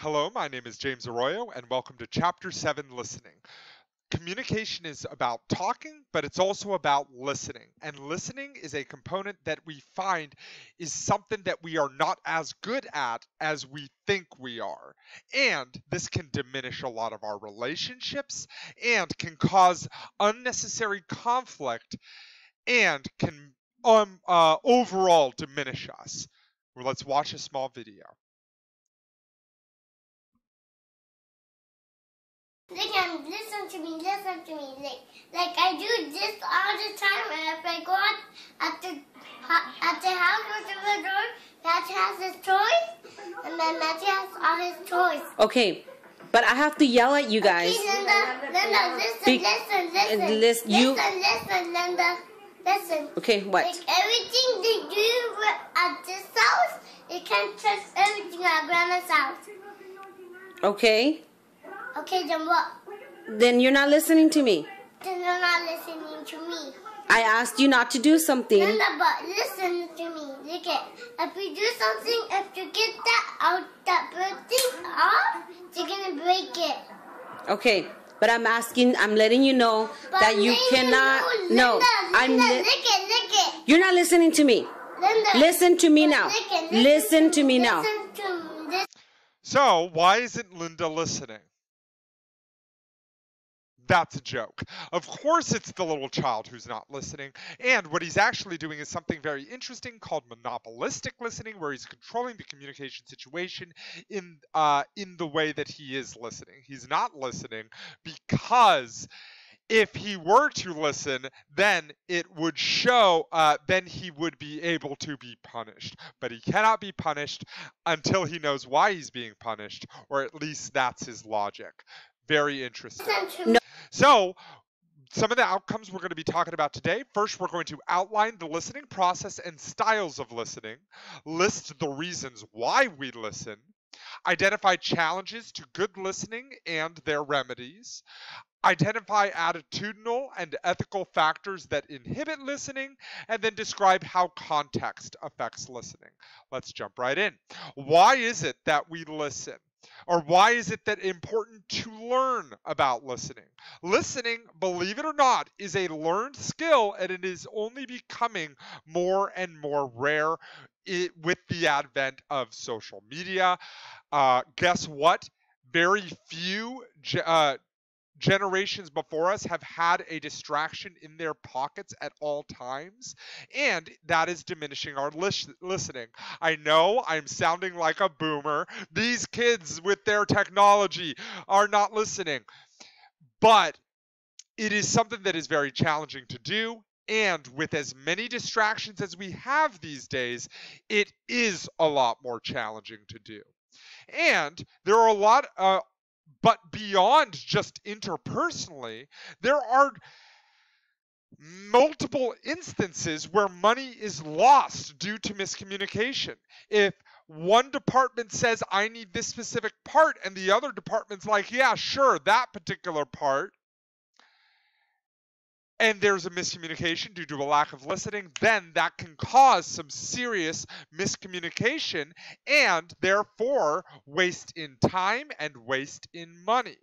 Hello, my name is James Arroyo, and welcome to Chapter 7, Listening. Communication is about talking, but it's also about listening. And listening is a component that we find is something that we are not as good at as we think we are. And this can diminish a lot of our relationships and can cause unnecessary conflict and can overall diminish us. Well, let's watch a small video. Listen to me. Like I do this all the time. And if I go out at the house or to the door, Matthew has his toys, and then Matthew has all his toys. Okay, but I have to yell at you guys. Okay, Linda, listen. Okay, what? Like everything they do at this house, you can't trust everything at Grandma's house. Okay. Okay, then what? Then you're not listening to me. Then you're not listening to me. I asked you not to do something. Linda, but listen to me. Look at, if we do something, if you get that bird thing off, you're gonna break it. Okay, but I'm letting you know But that you cannot. Linda, lick it. You're not listening to me. Linda, Listen to me now. Listen to me now. So, why isn't Linda listening? That's a joke. Of course it's the little child who's not listening, and what he's actually doing is something very interesting called monopolistic listening, where he's controlling the communication situation in the way that he is listening. He's not listening because if he were to listen, then it would show, then he would be able to be punished. But he cannot be punished until he knows why he's being punished, or at least that's his logic. Very interesting. No. So, some of the outcomes we're going to be talking about today. First, we're going to outline the listening process and styles of listening, list the reasons why we listen, identify challenges to good listening and their remedies, identify attitudinal and ethical factors that inhibit listening, and then describe how context affects listening. Let's jump right in. Why is it that we listen? Or why is it that important to learn about listening? Listening, believe it or not, is a learned skill, and it is only becoming more and more rare with the advent of social media. Guess what? Very few generations before us have had a distraction in their pockets at all times, and that is diminishing our listening. I know I'm sounding like a boomer. These kids with their technology are not listening, but it is something that is very challenging to do, and with as many distractions as we have these days, it is a lot more challenging to do. And there are a lot but beyond just interpersonally, there are multiple instances where money is lost due to miscommunication. If one department says, I need this specific part, and the other department's like, yeah, sure, that particular part, and there's a miscommunication due to a lack of listening, then that can cause some serious miscommunication and therefore waste in time and waste in money.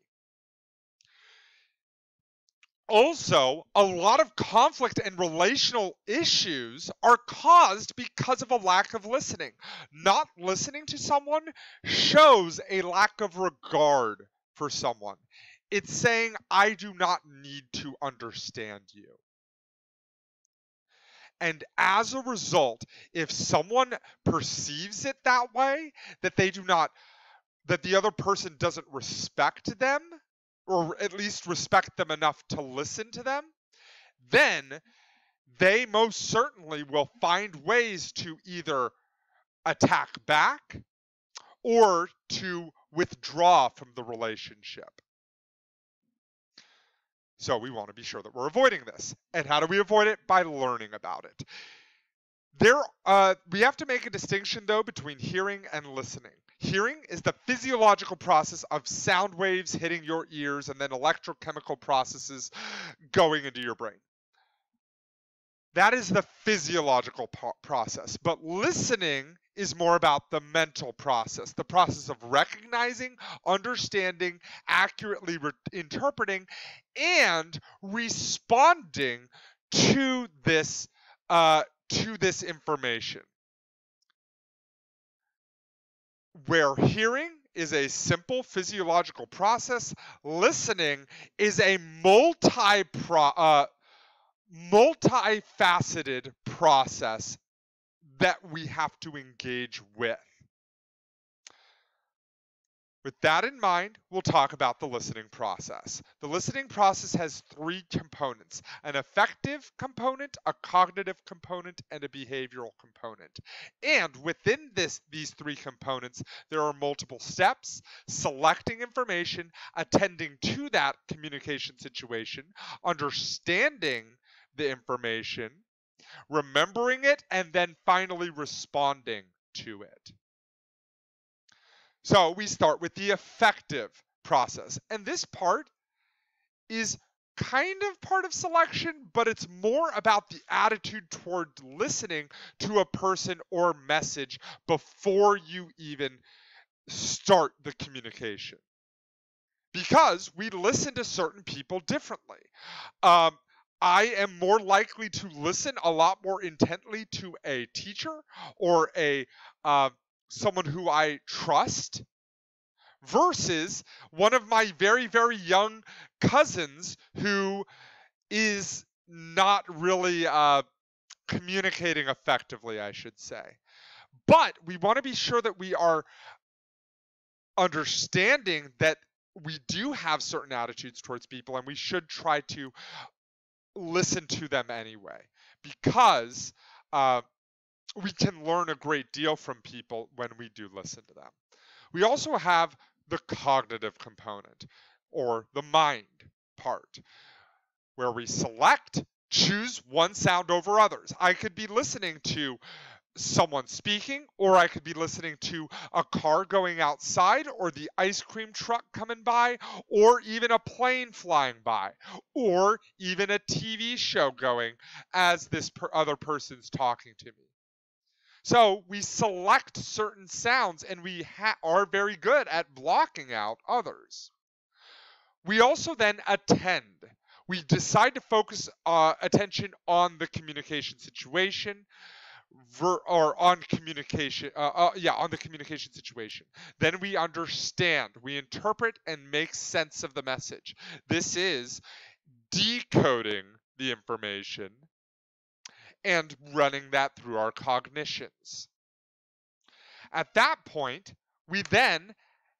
Also, a lot of conflict and relational issues are caused because of a lack of listening. Not listening to someone shows a lack of regard for someone. It's saying, I do not need to understand you. And as a result, if someone perceives it that way, that the other person doesn't respect them, or at least respect them enough to listen to them, then they most certainly will find ways to either attack back or to withdraw from the relationship. So we want to be sure that we're avoiding this. And how do we avoid it? By learning about it. We have to make a distinction, though, between hearing and listening. Hearing is the physiological process of sound waves hitting your ears and then electrochemical processes going into your brain. That is the physiological process. But listening is more about the mental process, the process of recognizing, understanding, accurately interpreting, and responding to this information. Where hearing is a simple physiological process, listening is a multifaceted process that we have to engage with. With that in mind, we'll talk about the listening process. The listening process has three components: an affective component, a cognitive component, and a behavioral component. And within these three components, there are multiple steps: selecting information, attending to that communication situation, understanding the information, remembering it, and then finally responding to it. So we start with the affective process. And this part is kind of part of selection, but it's more about the attitude toward listening to a person or message before you even start the communication. Because we listen to certain people differently. I am more likely to listen a lot more intently to a teacher or someone who I trust versus one of my very, very young cousins who is not really communicating effectively, I should say. But we want to be sure that we are understanding that we do have certain attitudes towards people and we should try to listen to them anyway, because we can learn a great deal from people when we do listen to them. We also have the cognitive component, or the mind part, where we choose one sound over others. I could be listening to someone speaking, or I could be listening to a car going outside, or the ice cream truck coming by, or even a plane flying by, or even a TV show going as this other person's talking to me. So we select certain sounds, and we are very good at blocking out others. We also then attend. We decide to focus attention on the communication situation, on the communication situation. Then we understand, we interpret, and make sense of the message. This is decoding the information and running that through our cognitions. At that point, we then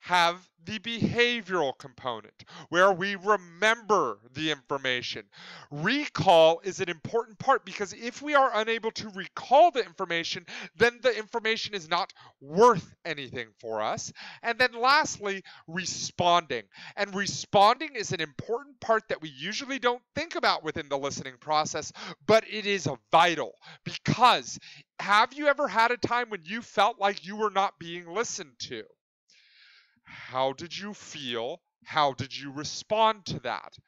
have the behavioral component, where we remember the information. Recall is an important part, because if we are unable to recall the information, then the information is not worth anything for us. And then lastly, responding. And responding is an important part that we usually don't think about within the listening process, but it is vital, because have you ever had a time when you felt like you were not being listened to? How did you feel? How did you respond to that?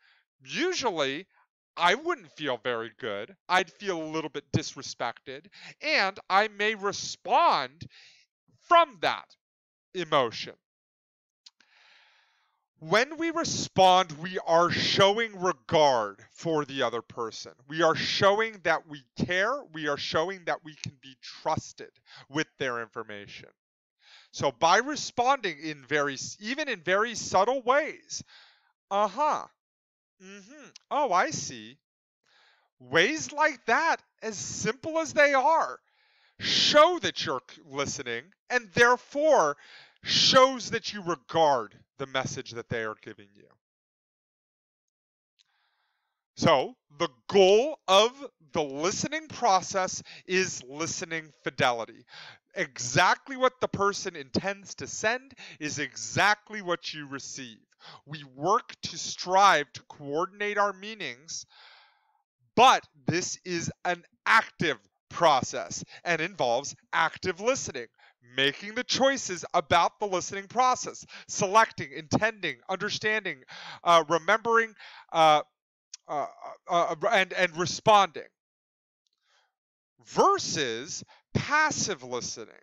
Usually, I wouldn't feel very good. I'd feel a little bit disrespected, and I may respond from that emotion. When we respond, we are showing regard for the other person. We are showing that we care. We are showing that we can be trusted with their information. So by responding even in very subtle ways, oh, I see. Ways like that, as simple as they are, show that you're listening, and therefore shows that you regard the message that they are giving you. So the goal of the listening process is listening fidelity. Exactly what the person intends to send is exactly what you receive. We work to strive to coordinate our meanings, but this is an active process and involves active listening, making the choices about the listening process, selecting, intending, understanding, remembering, and responding, versus passive listening.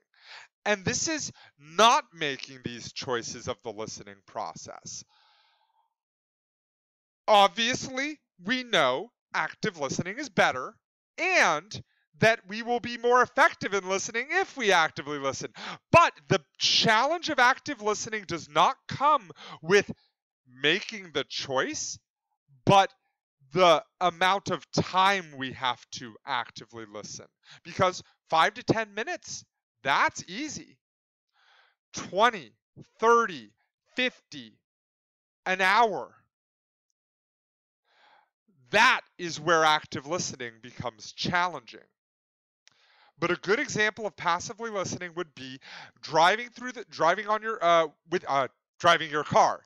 And this is not making these choices of the listening process. Obviously, we know active listening is better and that we will be more effective in listening if we actively listen. But the challenge of active listening does not come with making the choice, but the amount of time we have to actively listen. Because 5 to 10 minutes, that's easy. 20, 30, 50, an hour. That is where active listening becomes challenging. But a good example of passively listening would be driving your car.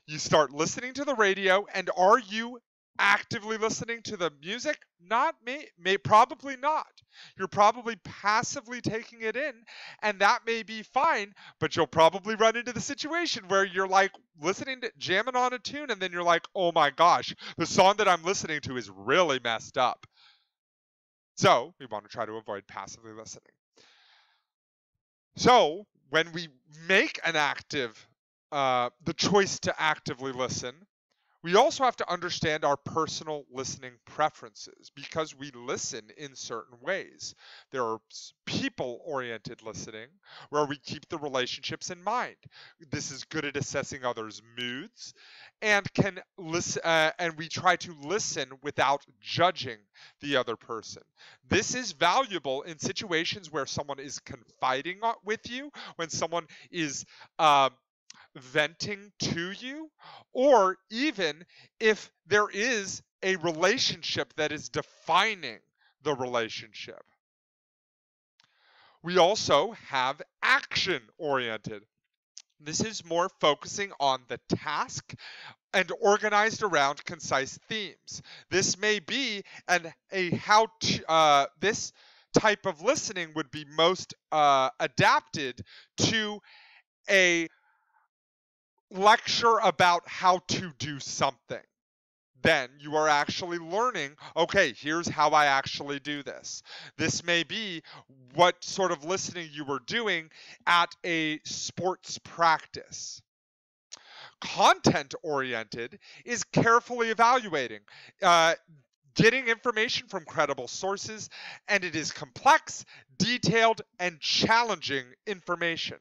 You start listening to the radio, and are you actively listening to the music? Probably not. You're probably passively taking it in, and that may be fine, but you'll probably run into the situation where you're like jamming on a tune, and then you're like, oh my gosh, the song that I'm listening to is really messed up. So we want to try to avoid passively listening. So when we make the choice to actively listen, we also have to understand our personal listening preferences because we listen in certain ways. There are people-oriented listening where we keep the relationships in mind. This is good at assessing others' moods and we try to listen without judging the other person. This is valuable in situations where someone is confiding with you, when someone is venting to you, or even if there is a relationship that is defining the relationship. We also have action-oriented. This is more focusing on the task and organized around concise themes. This may be this type of listening would be most adapted to a lecture about how to do something. Then you are actually learning, okay, here's how I actually do this. This may be what sort of listening you were doing at a sports practice. Content-oriented is carefully evaluating, getting information from credible sources, and it is complex, detailed, and challenging information.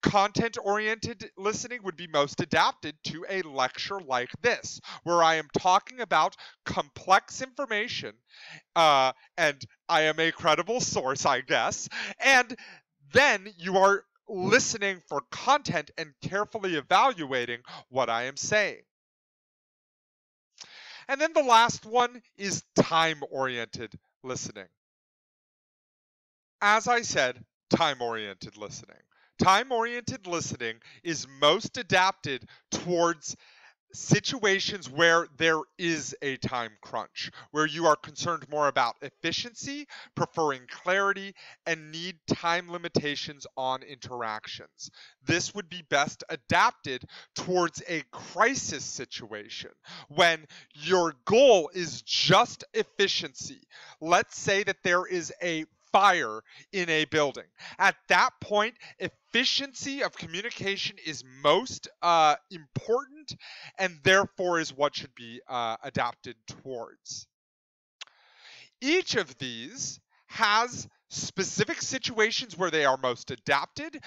Content-oriented listening would be most adapted to a lecture like this, where I am talking about complex information, and I am a credible source, I guess, and then you are listening for content and carefully evaluating what I am saying. And then the last one is time-oriented listening. As I said, time-oriented listening. Time-oriented listening is most adapted towards situations where there is a time crunch, where you are concerned more about efficiency, preferring clarity, and need time limitations on interactions. This would be best adapted towards a crisis situation when your goal is just efficiency. Let's say that there is a fire in a building. At that point, efficiency of communication is most important and therefore is what should be adapted towards. Each of these has specific situations where they are most adapted,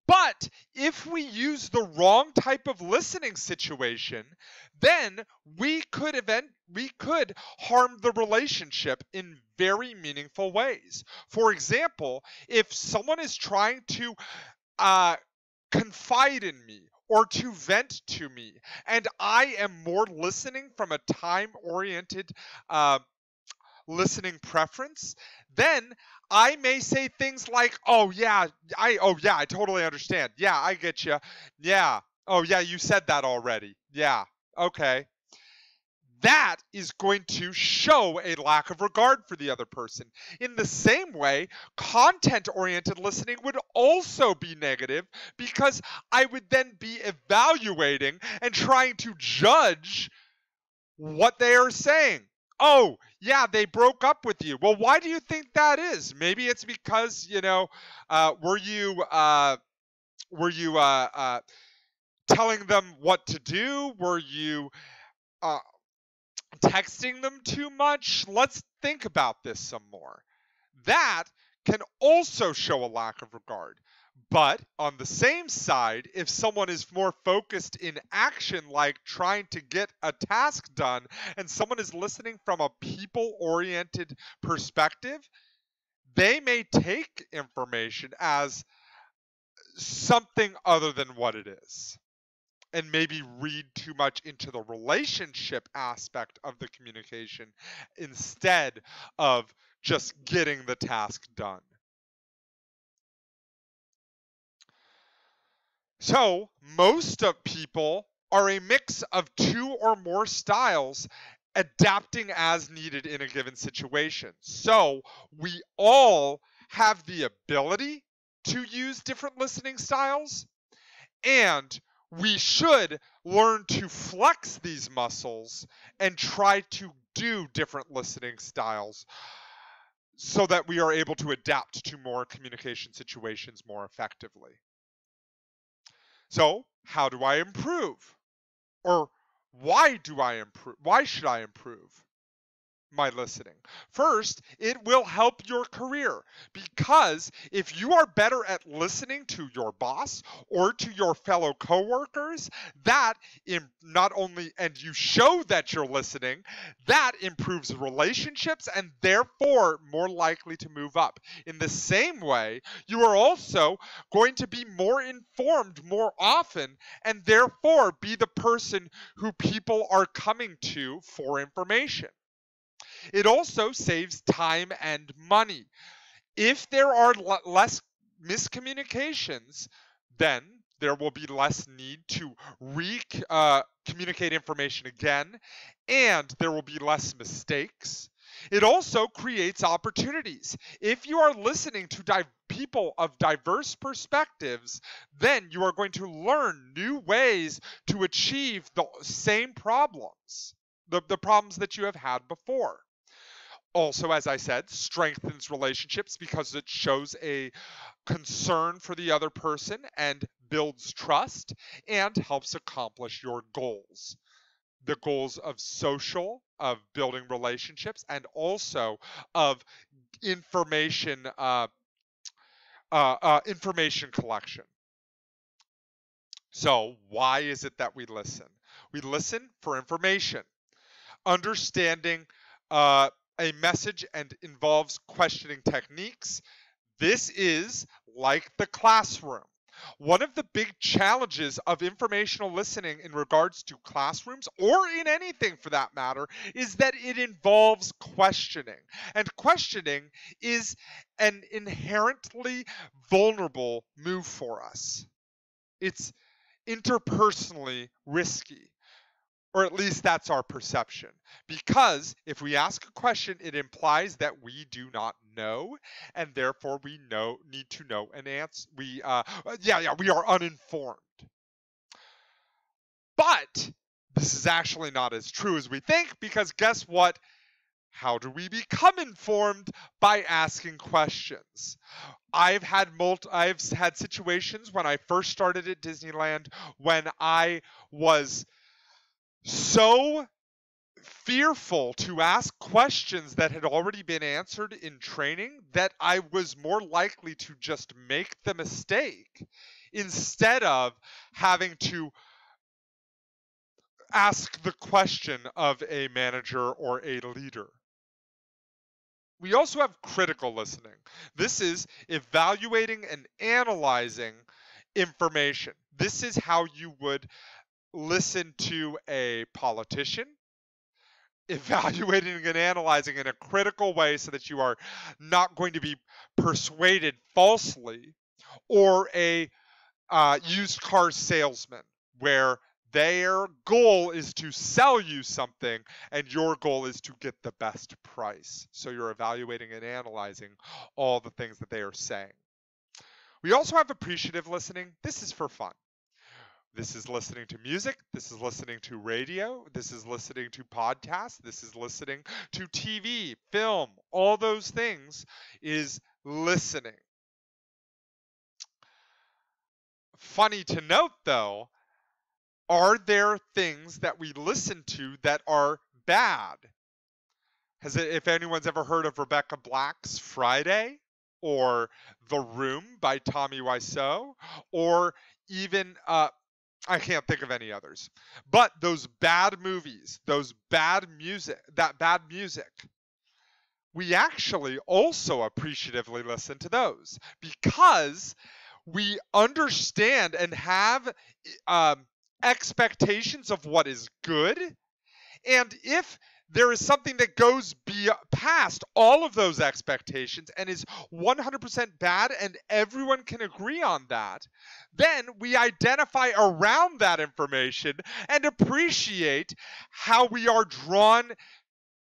but if we use the wrong type of listening situation, then we could harm the relationship in very meaningful ways. For example, if someone is trying to confide in me or to vent to me, and I am more listening from a time-oriented listening preference, then I may say things like, oh yeah, I totally understand. Yeah, I get you. Yeah. Oh yeah, you said that already. Yeah. Okay. That is going to show a lack of regard for the other person. In the same way, content-oriented listening would also be negative because I would then be evaluating and trying to judge what they are saying. Oh, yeah, they broke up with you. Well, why do you think that is? Maybe it's because, were you telling them what to do? Were you uh, texting them too much? Let's think about this some more. That can also show a lack of regard. But on the same side, if someone is more focused in action, like trying to get a task done, and someone is listening from a people oriented perspective, they may take information as something other than what it is, and maybe read too much into the relationship aspect of the communication instead of just getting the task done. So, most of people are a mix of two or more styles adapting as needed in a given situation. So, we all have the ability to use different listening styles, and we should learn to flex these muscles and try to do different listening styles so that we are able to adapt to more communication situations more effectively. So, how do I improve? Or why do I improve? Why should I improve my listening? First, it will help your career, because if you are better at listening to your boss or to your fellow coworkers, that not only, and you show that you're listening, that improves relationships and therefore more likely to move up. In the same way, you are also going to be more informed more often and therefore be the person who people are coming to for information. It also saves time and money. If there are less miscommunications, then there will be less need to communicate information again, and there will be less mistakes. It also creates opportunities. If you are listening to people of diverse perspectives, then you are going to learn new ways to achieve the same problems, the problems that you have had before. Also, as I said, strengthens relationships because it shows a concern for the other person and builds trust and helps accomplish your goals. The goals of of building relationships, and also of information, information collection. So, why is it that we listen? We listen for information, understanding a message, and involves questioning techniques. This is like the classroom. One of the big challenges of informational listening in regards to classrooms, or in anything for that matter, is that it involves questioning. And questioning is an inherently vulnerable move for us. It's interpersonally risky, or at least that's our perception. Because if we ask a question, it implies that we do not know, and therefore we need to know an answer. We are uninformed. But this is actually not as true as we think, because guess what? How do we become informed? By asking questions. I've had situations when I first started at Disneyland when I was so fearful to ask questions that had already been answered in training that I was more likely to just make the mistake instead of having to ask the question of a manager or a leader. We also have critical listening. This is evaluating and analyzing information. This is how you would listen to a politician, evaluating and analyzing in a critical way so that you are not going to be persuaded falsely, or a used car salesman where their goal is to sell you something and your goal is to get the best price. So you're evaluating and analyzing all the things that they are saying. We also have appreciative listening. This is for fun. This is listening to music. This is listening to radio. This is listening to podcasts. This is listening to TV, film. All those things is listening. Funny to note, though, are there things that we listen to that are bad? If anyone's ever heard of Rebecca Black's Friday, or The Room by Tommy Wiseau, or even I can't think of any others. But those bad movies, those bad music, that bad music, we actually also appreciatively listen to those because we understand and have expectations of what is good. And if there is something that goes past all of those expectations and is 100% bad and everyone can agree on that, then we identify around that information and appreciate how we are drawn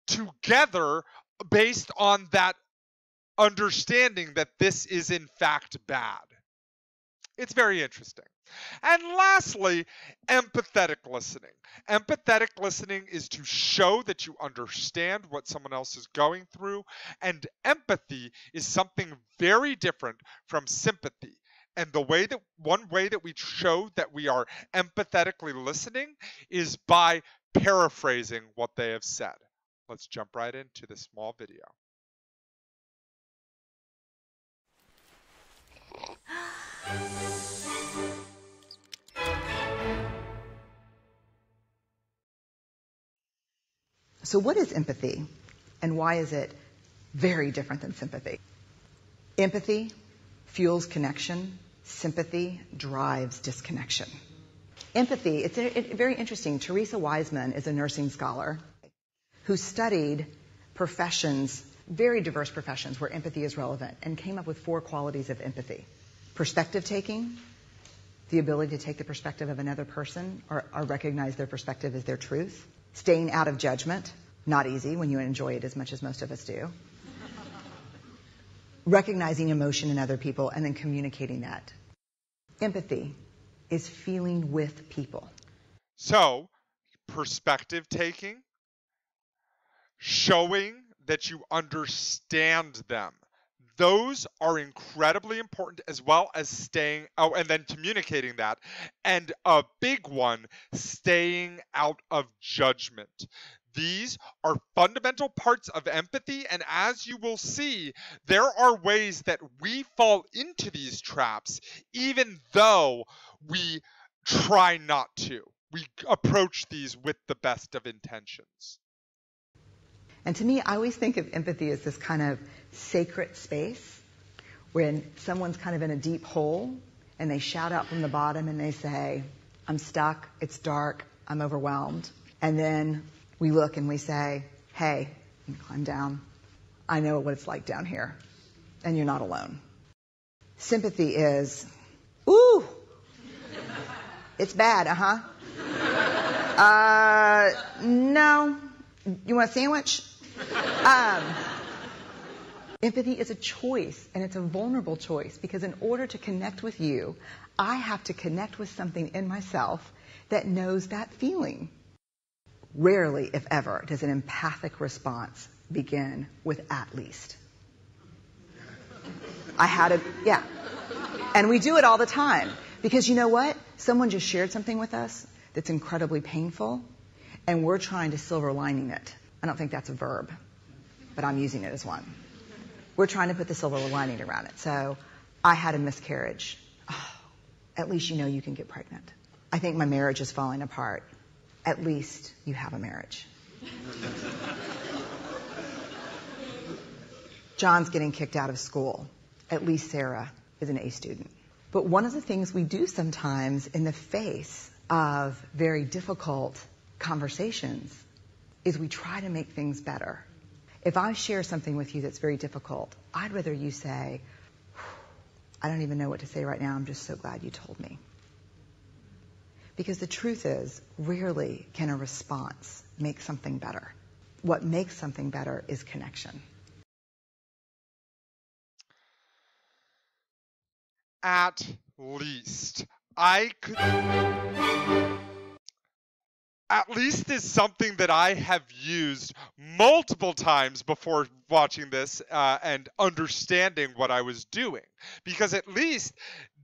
together based on that understanding that this is in fact bad. It's very interesting. And lastly, empathetic listening. Empathetic listening is to show that you understand what someone else is going through, and empathy is something very different from sympathy. And one way that we show that we are empathetically listening is by paraphrasing what they have said. Let's jump right into this small video. So what is empathy, and why is it very different than sympathy? Empathy fuels connection. Sympathy drives disconnection. Empathy, it's very interesting. Teresa Wiseman is a nursing scholar who studied professions, very diverse professions where empathy is relevant, and came up with 4 qualities of empathy. Perspective taking, the ability to take the perspective of another person or recognize their perspective as their truth. Staying out of judgment, not easy when you enjoy it as much as most of us do. Recognizing emotion in other people and then communicating that. Empathy is feeling with people. So, perspective taking, showing that you understand them. Those are incredibly important, as well as and then communicating that. And a big one, staying out of judgment. These are fundamental parts of empathy, and as you will see, there are ways that we fall into these traps, even though we try not to. We approach these with the best of intentions. And to me, I always think of empathy as this kind of sacred space when someone's kind of in a deep hole and they shout out from the bottom and they say, I'm stuck, it's dark, I'm overwhelmed. And then we look and we say, hey, you climb down. I know what it's like down here. And you're not alone. Sympathy is, ooh, it's bad, no. You want a sandwich? Empathy is a choice, and it's a vulnerable choice, because in order to connect with you, I have to connect with something in myself that knows that feeling. Rarely, if ever, does an empathic response begin with at least. Yeah. And we do it all the time, because you know what? Someone just shared something with us that's incredibly painful, and we're trying to silver lining it. I don't think that's a verb, but I'm using it as one. We're trying to put the silver lining around it. So I had a miscarriage. Oh, at least you know you can get pregnant. I think my marriage is falling apart. At least you have a marriage. John's getting kicked out of school. At least Sarah is an A student. But one of the things we do sometimes in the face of very difficult conversations is we try to make things better. If I share something with you that's very difficult, I'd rather you say, I don't even know what to say right now, I'm just so glad you told me. Because the truth is, rarely can a response make something better. What makes something better is connection. At least. I could, at least is something that I have used multiple times before watching this and understanding what I was doing, because at least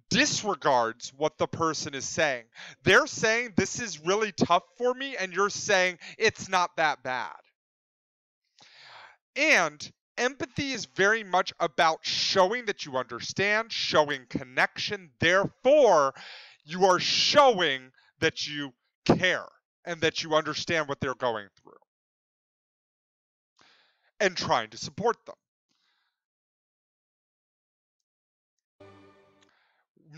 disregards what the person is saying. They're saying this is really tough for me, and you're saying it's not that bad. And empathy is very much about showing that you understand, showing connection. Therefore, you are showing that you care and that you understand what they're going through and trying to support them.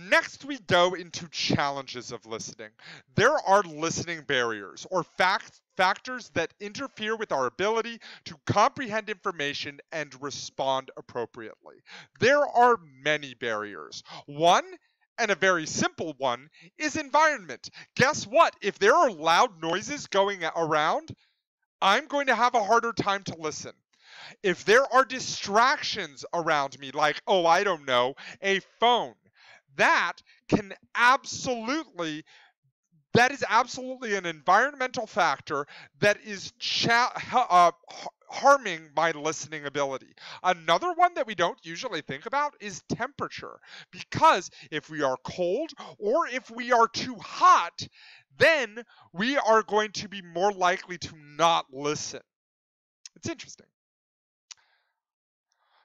Next, we go into challenges of listening. There are listening barriers or factors that interfere with our ability to comprehend information and respond appropriately. There are many barriers. One, and a very simple one, is environment. Guess what? If there are loud noises going around, I'm going to have a harder time to listen. If there are distractions around me, like, oh, I don't know, a phone, that is absolutely an environmental factor that is harming my listening ability. Another one that we don't usually think about is temperature, because if we are cold or if we are too hot, then we are going to be more likely to not listen. It's interesting.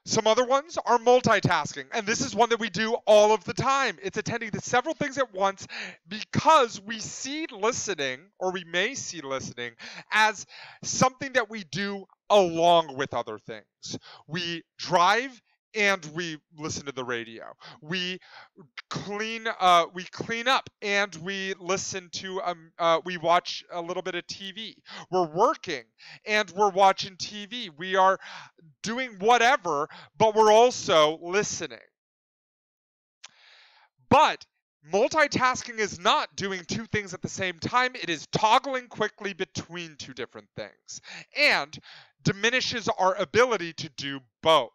Some other ones are multitasking, and this is one that we do all of the time. It's attending to several things at once because we see listening, or we may see listening, as something that we do along with other things. We drive and we listen to the radio. We clean up and we listen to we watch a little bit of TV. We're working and we're watching TV. We are doing whatever, but we're also listening. But multitasking is not doing two things at the same time. It is toggling quickly between two different things and diminishes our ability to do both.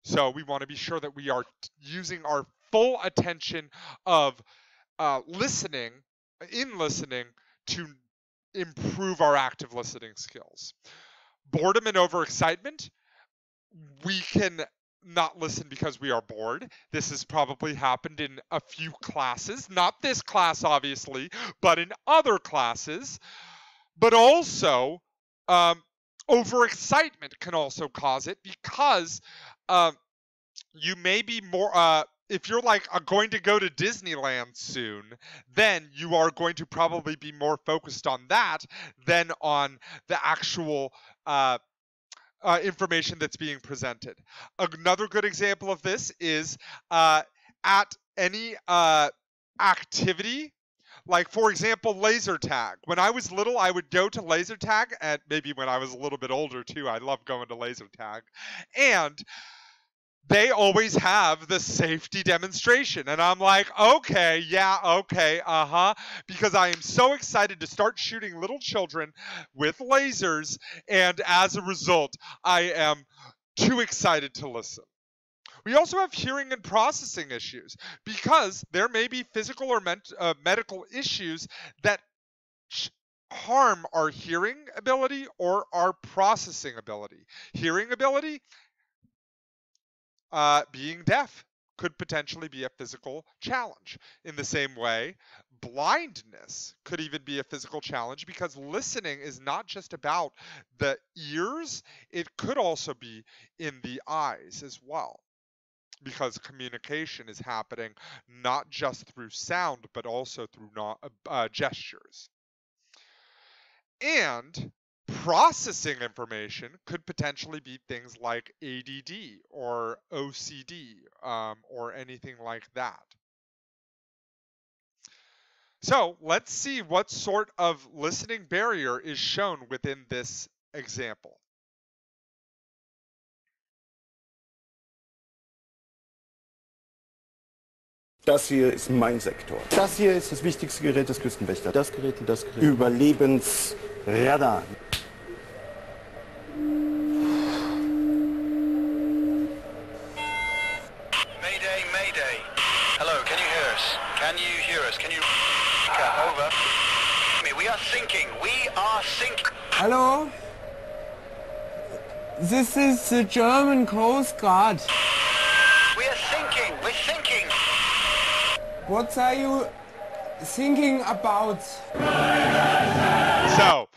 So we want to be sure that we are using our full attention of listening to improve our active listening skills. Boredom and overexcitement. We can not listen because we are bored. This has probably happened in a few classes, not this class obviously, but in other classes. But also, overexcitement can also cause it, because you may be more, if you're like going to go to Disneyland soon, then you are going to probably be more focused on that than on the actual information that's being presented. Another good example of this is at any activity, like for example, laser tag. When I was little, I would go to laser tag, and maybe when I was a little bit older too, I loved going to laser tag. And they always have the safety demonstration. And I'm like, okay, yeah, okay, because I am so excited to start shooting little children with lasers. And as a result, I am too excited to listen. We also have hearing and processing issues, because there may be physical or medical issues that harm our hearing ability or our processing ability. Hearing ability, being deaf could potentially be a physical challenge. In the same way, blindness could even be a physical challenge, because listening is not just about the ears, it could also be in the eyes as well, because communication is happening not just through sound, but also through gestures. And processing information could potentially be things like ADD or OCD or anything like that. So let's see what sort of listening barrier is shown within this example. Das hier ist mein Sektor. Das hier ist das wichtigste Gerät des Küstenwächters. Das Gerät und das Gerät. Überlebensradar. Mayday, Mayday. Hello, can you hear us? Can over. We are sinking. We are sinking. Hello? This is the German Coast Guard. We are sinking. We're sinking. What are you thinking about? So,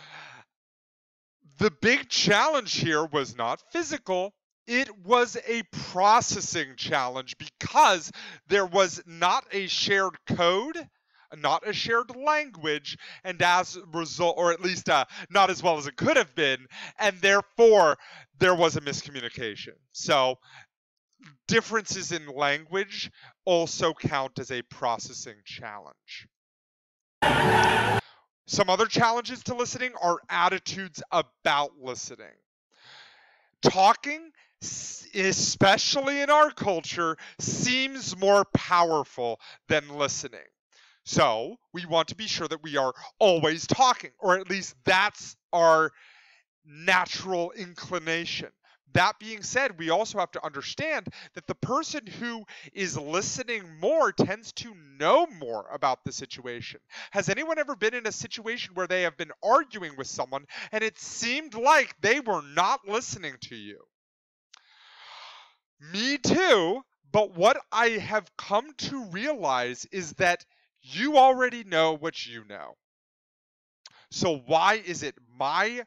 the big challenge here was not physical. It was a processing challenge because there was not a shared code, not a shared language, and as a result, or at least not as well as it could have been, and therefore there was a miscommunication. So differences in language also count as a processing challenge. Some other challenges to listening are attitudes about listening. Talking, especially in our culture, seems more powerful than listening. So we want to be sure that we are always talking, or at least that's our natural inclination. That being said, we also have to understand that the person who is listening more tends to know more about the situation. Has anyone ever been in a situation where they have been arguing with someone and it seemed like they were not listening to you? Me too, but what I have come to realize is that you already know what you know. So why is it my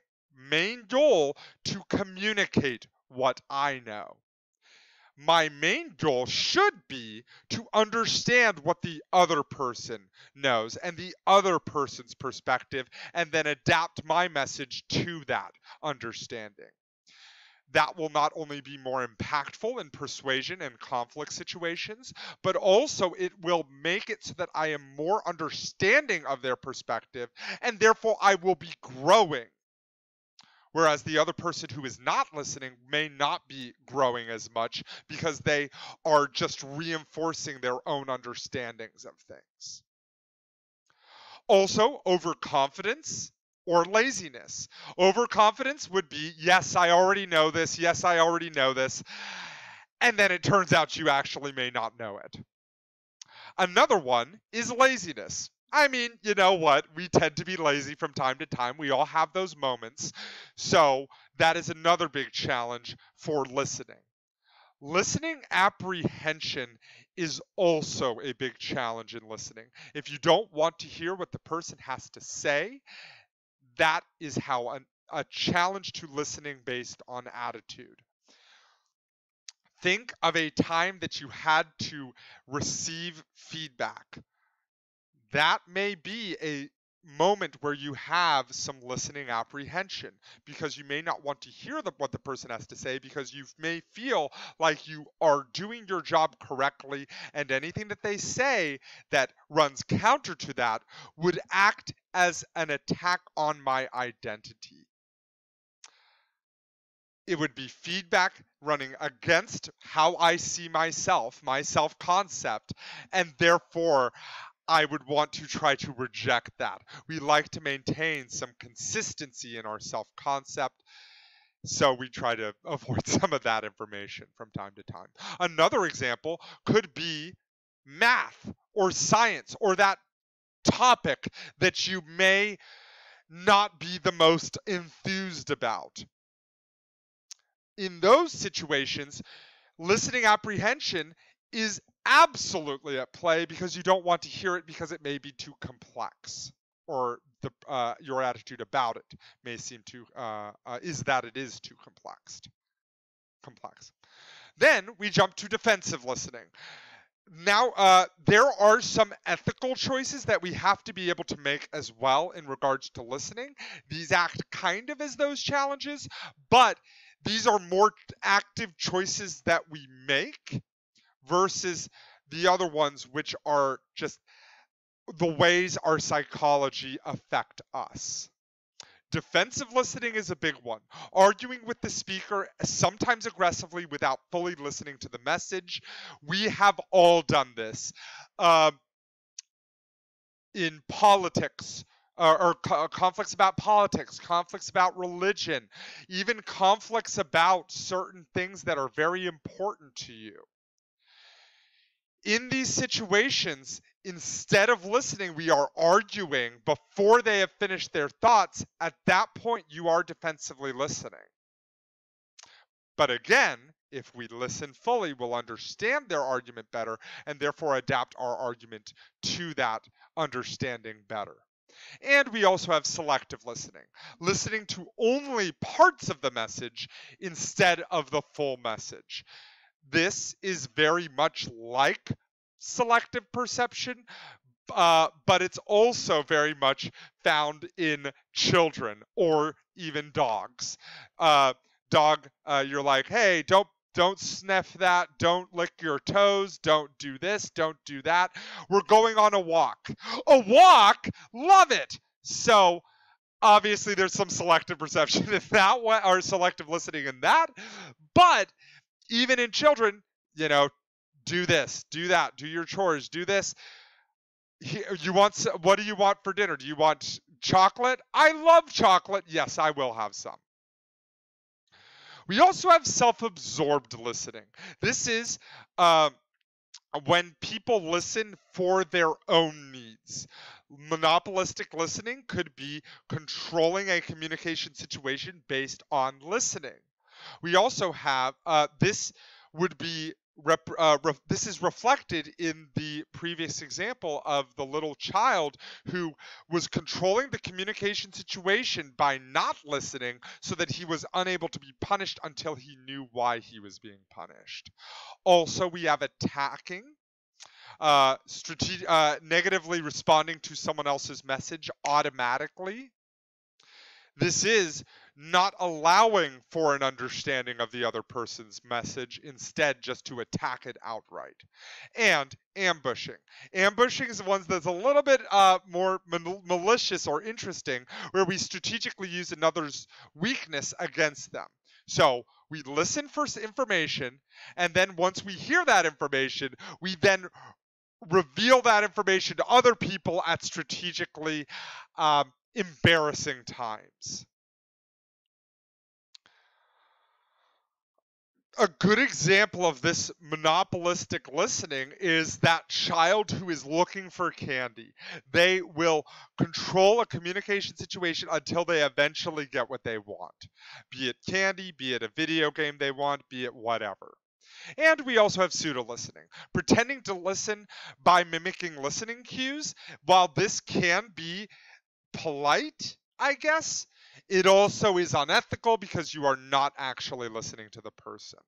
main goal to communicate what I know? My main goal should be to understand what the other person knows and the other person's perspective, and then adapt my message to that understanding. That will not only be more impactful in persuasion and conflict situations, but also it will make it so that I am more understanding of their perspective, and therefore I will be growing. Whereas the other person who is not listening may not be growing as much because they are just reinforcing their own understandings of things. Also, overconfidence or laziness. Overconfidence would be, yes, I already know this. Yes, I already know this. And then it turns out you actually may not know it. Another one is laziness. I mean, you know what? We tend to be lazy from time to time. We all have those moments. So that is another big challenge for listening. Listening apprehension is also a big challenge in listening. If you don't want to hear what the person has to say, that is how a challenge to listening based on attitude. Think of a time that you had to receive feedback. That may be a moment where you have some listening apprehension because you may not want to hear what the person has to say because you may feel like you are doing your job correctly, and anything that they say that runs counter to that would act as an attack on my identity. It would be feedback running against how I see myself, my self-concept, and therefore I would want to try to reject that. We like to maintain some consistency in our self-concept, so we try to avoid some of that information from time to time. Another example could be math or science or that topic that you may not be the most enthused about. In those situations, listening apprehension is absolutely at play because you don't want to hear it because it may be too complex, or your attitude about it may seem too is that it is too complex. Then we jump to defensive listening. Now, there are some ethical choices that we have to be able to make as well in regards to listening. These act kind of as those challenges, but these are more active choices that we make versus the other ones, which are just the ways our psychology affect us. Defensive listening is a big one. Arguing with the speaker, sometimes aggressively, without fully listening to the message. We have all done this. In politics, or conflicts about politics, conflicts about religion, even conflicts about certain things that are very important to you. In these situations, instead of listening, we are arguing before they have finished their thoughts. At that point, you are defensively listening. But again, if we listen fully, we'll understand their argument better and therefore adapt our argument to that understanding better. And we also have selective listening to only parts of the message instead of the full message. This is very much like selective perception, but it's also very much found in children or even dogs. You're like, hey, don't sniff that, don't lick your toes, don't do this, don't do that. We're going on a walk. A walk? Love it. So obviously there's some selective perception in that way, or selective listening in that. But even in children, do this, do that, do your chores, do this. What do you want for dinner? Do you want chocolate? I love chocolate. Yes, I will have some. We also have self-absorbed listening. This is when people listen for their own needs. Monopolistic listening could be controlling a communication situation based on listening. We also have this is reflected in the previous example of the little child who was controlling the communication situation by not listening so that he was unable to be punished until he knew why he was being punished. Also, we have attacking, negatively responding to someone else's message automatically. This is not allowing for an understanding of the other person's message, instead just to attack it outright. And ambushing. Ambushing is the one that's a little bit more malicious or interesting, where we strategically use another's weakness against them. So we listen for information, and then once we hear that information, we then reveal that information to other people at strategically embarrassing times. A good example of this monopolistic listening is that child who is looking for candy. They will control a communication situation until they eventually get what they want. Be it candy, be it a video game they want, be it whatever. And we also have pseudo-listening, pretending to listen by mimicking listening cues. While this can be polite, I guess, it also is unethical because you are not actually listening to the person.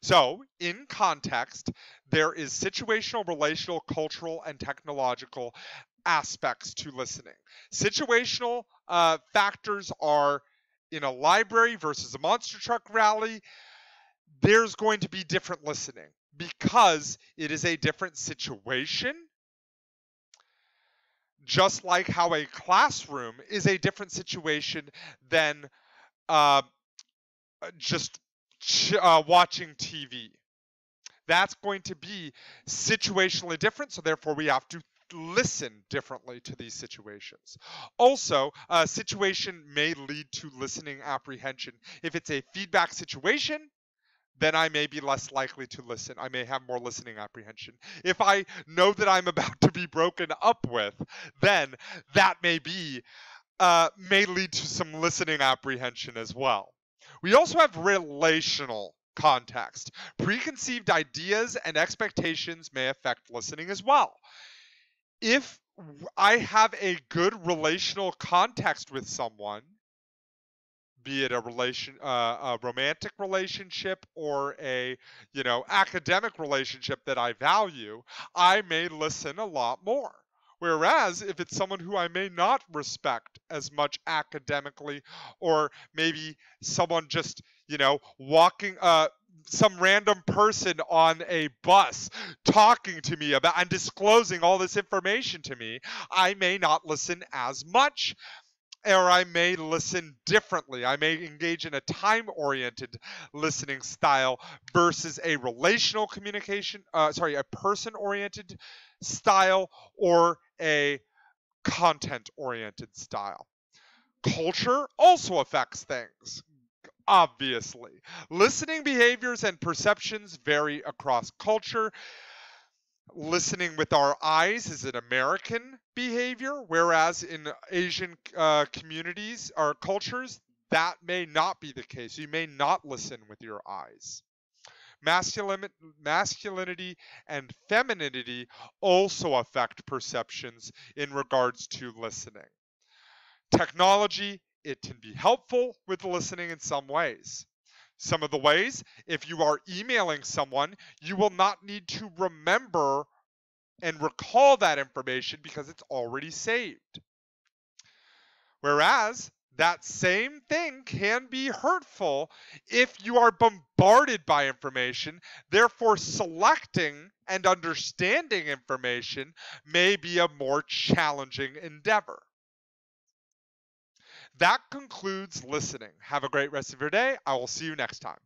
So, in context, there is situational, relational, cultural, and technological aspects to listening. Situational factors are in a library versus a monster truck rally. There's going to be different listening because it is a different situation. Just like how a classroom is a different situation than just watching TV. That's going to be situationally different, so therefore we have to listen differently to these situations. Also, a situation may lead to listening apprehension. If it's a feedback situation, then I may be less likely to listen. I may have more listening apprehension. If I know that I'm about to be broken up with, then that may lead to some listening apprehension as well. We also have relational context. Preconceived ideas and expectations may affect listening as well. If I have a good relational context with someone, be it a romantic relationship or a academic relationship that I value, I may listen a lot more. Whereas if it's someone who I may not respect as much academically, or maybe someone just walking some random person on a bus talking to me about and disclosing all this information to me, I may not listen as much. Or I may listen differently. I may engage in a time-oriented listening style versus a relational communication, a person-oriented style or a content-oriented style. Culture also affects things, obviously. Listening behaviors and perceptions vary across culture. Listening with our eyes is an American behavior, whereas in Asian communities or cultures, that may not be the case. You may not listen with your eyes. Masculinity and femininity also affect perceptions in regards to listening. Technology, it can be helpful with listening in some ways. Some of the ways, if you are emailing someone, you will not need to remember and recall that information because it's already saved. Whereas that same thing can be hurtful if you are bombarded by information. Therefore, selecting and understanding information may be a more challenging endeavor. That concludes listening. Have a great rest of your day. I will see you next time.